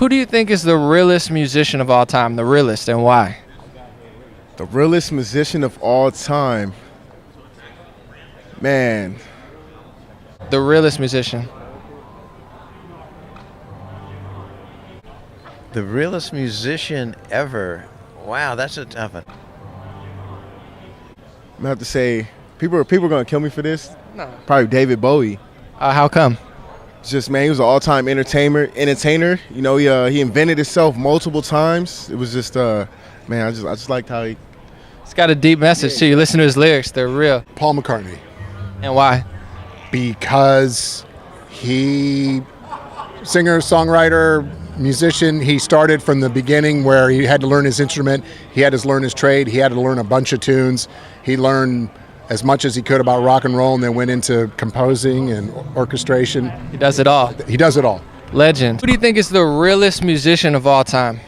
Who do you think is the realest musician of all time? The realest, and why? The realest musician of all time. Man. The realest musician. The realest musician ever. Wow, that's a tough one. I'm gonna have to say, people are gonna kill me for this. No. Probably David Bowie. How come? Just, man, he was an all-time entertainer. You know, he invented himself multiple times. It was just, man, I just liked how he. It's got a deep message too. You listen to his lyrics; they're real. Paul McCartney. And why? Because he, singer, songwriter, musician, he started from the beginning where he had to learn his instrument, he had to learn his trade, he had to learn a bunch of tunes. He learned as much as he could about rock and roll and then went into composing and orchestration. He does it all. He does it all. Legend. Who do you think is the realest musician of all time?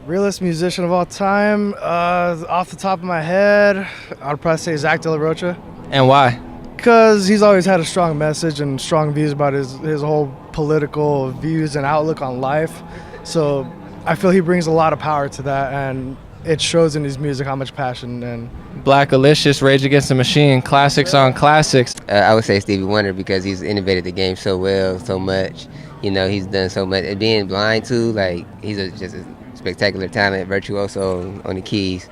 Realest musician of all time, off the top of my head, I'd probably say Zach De La Rocha. And why? Because he's always had a strong message and strong views about his whole political views and outlook on life. So I feel he brings a lot of power to that, and it shows in his music how much passion and. Black Alicious, Rage Against the Machine, classics on classics. I would say Stevie Wonder because he's innovated the game so well, so much. You know, he's done so much. And being blind too, like he's just a spectacular talent, virtuoso on the keys.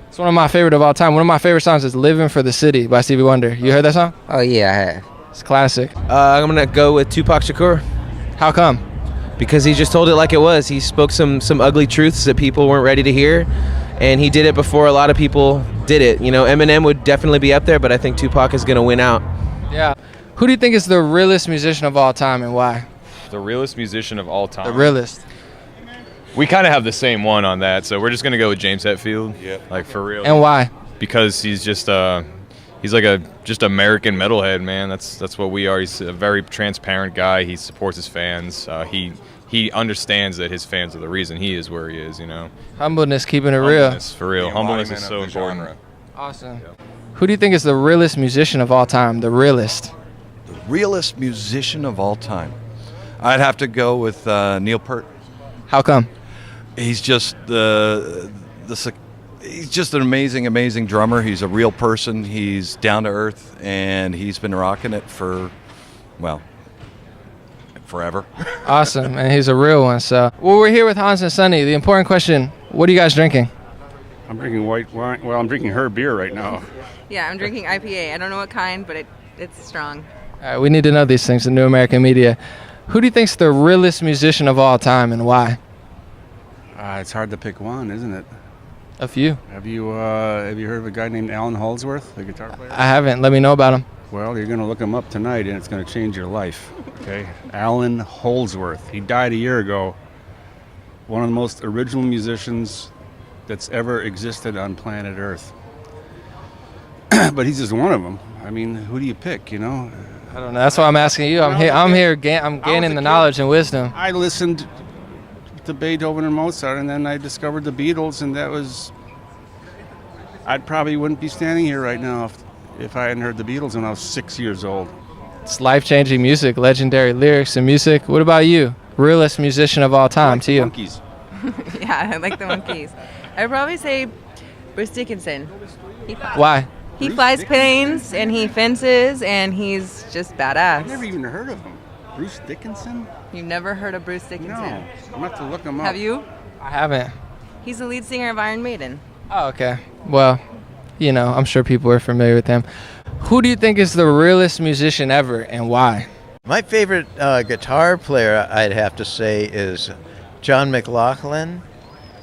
It's one of my favorite of all time. One of my favorite songs is "Living for the City" by Stevie Wonder. You heard that song? Oh yeah, I have. It's classic. I'm gonna go with Tupac Shakur. How come? Because he just told it like it was. He spoke some ugly truths that people weren't ready to hear, and he did it before a lot of people did it. You know, Eminem would definitely be up there, but I think Tupac is gonna win out. Yeah. Who do you think is the realest musician of all time, and why? The realest musician of all time. The realest. We kind of have the same one on that, so we're just gonna go with James Hetfield. Yeah. Like for real. And why? Because he's just he's like a just American metalhead, man. That's what we are. He's a very transparent guy. He supports his fans. He understands that his fans are the reason he is where he is. You know. Humbleness, keeping it Humbleness, real. for real. The Humbleness is embodiment so of the important. genre. Awesome. Yeah. Who do you think is the realest musician of all time? The realest. The realest musician of all time. I'd have to go with Neil Peart. How come? He's just he's just an amazing drummer. He's a real person. He's down to earth, and he's been rocking it for, well, forever. Awesome, and he's a real one. So, well, we're here with Hans and Sonny. The important question: what are you guys drinking? I'm drinking white wine. Well, I'm drinking her beer right now. Yeah, I'm drinking IPA. I don't know what kind, but it's strong. All right, we need to know these things in New American Media. Who do you think's the realest musician of all time, and why? It's hard to pick one, isn't it? A few. Have you heard of a guy named Alan Holdsworth, the guitar player? I haven't. Let me know about him. Well, you're going to look him up tonight, and it's going to change your life. Okay, Alan Holdsworth. He died a year ago. One of the most original musicians that's ever existed on planet Earth. But he's just one of them. I mean, who do you pick? You know. I don't know. That's why I'm asking you. I'm gaining the knowledge and wisdom. I listened to Beethoven and Mozart, and then I discovered the Beatles, and that was. I probably wouldn't be standing here right now if I hadn't heard the Beatles when I was 6 years old. It's life-changing music, legendary lyrics and music. What about you? Realest musician of all time to you? Monkeys. Yeah, I like the Monkeys. I'd probably say Bruce Dickinson. Why? He flies planes, and he fences, and he's just badass. I've never even heard of him. Bruce Dickinson? You've never heard of Bruce Dickinson? No. I'm going to have to look him up. Have you? I haven't. He's the lead singer of Iron Maiden. Oh, okay. Well, you know, I'm sure people are familiar with him. Who do you think is the realest musician ever, and why? My favorite guitar player, I'd have to say, is John McLaughlin,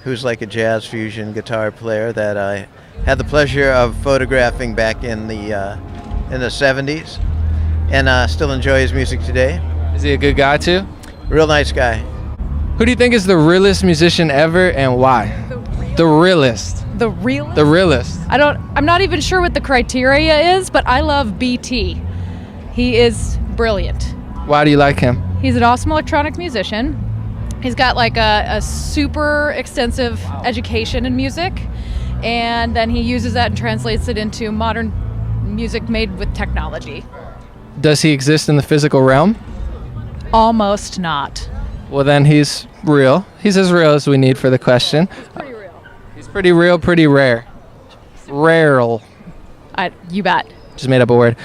who's like a jazz fusion guitar player that I had the pleasure of photographing back in the 70s, and still enjoy his music today. Is he a good guy too? Real nice guy. Who do you think is the realest musician ever, and why? The realest. The realest? The realest. I'm not even sure what the criteria is, but I love BT. He is brilliant. Why do you like him? He's an awesome electronic musician. He's got like a super extensive education in music, and then he uses that and translates it into modern music made with technology. Does he exist in the physical realm? Almost not. Well, then he's real. He's as real as we need for the question. Pretty real. He's pretty real, pretty rare. Rare. You bet. Just made up a word.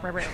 Rare.